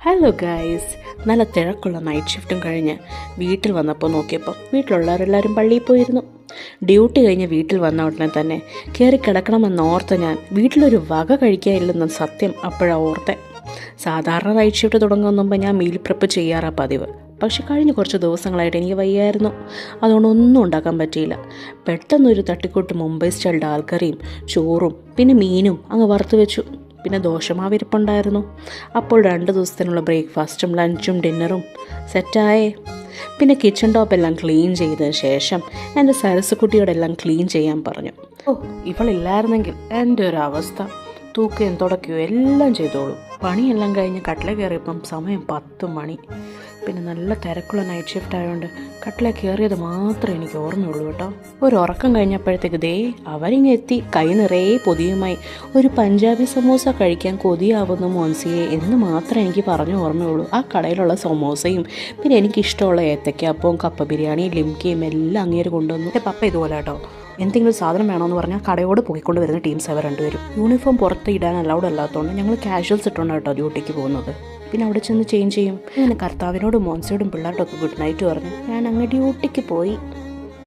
Hello guys, നല്ല തിരക്കുള്ള night ഷിഫ്റ്റും കഴിഞ്ഞ് വീട്ടിൽ വന്നപ്പോൾ നോക്കിയപ്പോൾ വീട്ടിലുള്ളവരെല്ലാവരും പള്ളിയിൽ പോയിരുന്നു. ഡ്യൂട്ടി കഴിഞ്ഞ് വീട്ടിൽ വന്ന ഉടനെ തന്നെ കയറി കിടക്കണമെന്ന് ഓർത്ത ഞാൻ വീട്ടിലൊരു വക കഴിക്കാനില്ലെന്ന സത്യം അപ്പോഴാണ് ഓർത്തെ. സാധാരണ നൈറ്റ് ഷിഫ്റ്റ് തുടങ്ങുന്ന മുമ്പ് ഞാൻ മീൽ പ്രിപ്പ് ചെയ്യാറാണ് പതിവ്. പക്ഷെ കഴിഞ്ഞ കുറച്ച് ദിവസങ്ങളായിട്ട് എനിക്ക് വയ്യായിരുന്നു. അതുകൊണ്ട് ഒന്നും ഉണ്ടാക്കാൻ പറ്റിയില്ല. പെട്ടെന്നൊരു തട്ടിക്കൂട്ട് മുംബൈ സ്റ്റൈൽ ഡാൽ കറിയും ചോറും പിന്നെ മീനും അങ്ങ് വറുത്ത് വെച്ചു. പിന്നെ ദോശമാവിരിപ്പുണ്ടായിരുന്നു. അപ്പോൾ 2 ദിവസത്തിനുള്ള ബ്രേക്ക്ഫാസ്റ്റും ലഞ്ചും ഡിന്നറും സെറ്റായേ. പിന്നെ കിച്ചൺ ടോപ്പെല്ലാം ക്ലീൻ ചെയ്തതിന് ശേഷം എൻ്റെ സരസുക്കുട്ടിയോടെല്ലാം ക്ലീൻ ചെയ്യാൻ പറഞ്ഞു. ഇവളില്ലായിരുന്നെങ്കിൽ എൻ്റെ ഒരു അവസ്ഥ. തൂക്കുകയും തുടയ്ക്കുകയും എല്ലാം ചെയ്തോളൂ. പണിയെല്ലാം കഴിഞ്ഞ് കട്ടില കയറിയപ്പം സമയം 10 മണി. പിന്നെ നല്ല തിരക്കുള്ള നൈറ്റ് ഷിഫ്റ്റ് ആയതുകൊണ്ട് കട്ടില കയറിയത് മാത്രമേ എനിക്ക് ഓർമ്മയുള്ളൂ കേട്ടോ. ഒരു ഉറക്കം കഴിഞ്ഞപ്പോഴത്തേക്ക് ദേ അവരിങ്ങെത്തി. കൈ നിറയെ പൊതിയുമായി. ഒരു പഞ്ചാബി സമോസ കഴിക്കാൻ കൊതിയാവുന്നു മോൻസിയെ എന്ന് മാത്രമേ എനിക്ക് പറഞ്ഞു ഓർമ്മയുള്ളൂ. ആ കടയിലുള്ള സമോസയും പിന്നെ എനിക്കിഷ്ടമുള്ള ഏത്തയ്ക്കാപ്പവും കപ്പ ബിരിയാണിയും ലിംക്കയും എല്ലാം അങ്ങേര് കൊണ്ടുവന്നു. എൻ്റെ പപ്പ ഇതുപോലെ കേട്ടോ, എന്തെങ്കിലും സാധനം വേണമെന്ന് പറഞ്ഞാൽ കടയോട് പോയിക്കൊണ്ട് വരുന്ന ടീംസ് അവർ രണ്ടുപേരും. യൂണിഫോം പുറത്ത് ഇടാൻ അലൗഡ് അല്ലാത്തതുകൊണ്ട് ഞങ്ങൾ കാഷ്വൽസ് ഇട്ടുകൊണ്ട് കേട്ടോ ഡ്യൂട്ടിക്ക് പോകുന്നത്. പിന്നെ അവിടെ ചെന്ന് ചേഞ്ച് ചെയ്യും. അങ്ങനെ കർത്താവിനോടും മോൻസിയോടും പിള്ളേരോടൊക്കെ ഗുഡ് നൈറ്റ് പറഞ്ഞ് ഞാൻ അങ്ങ് ഡ്യൂട്ടിക്ക് പോയി.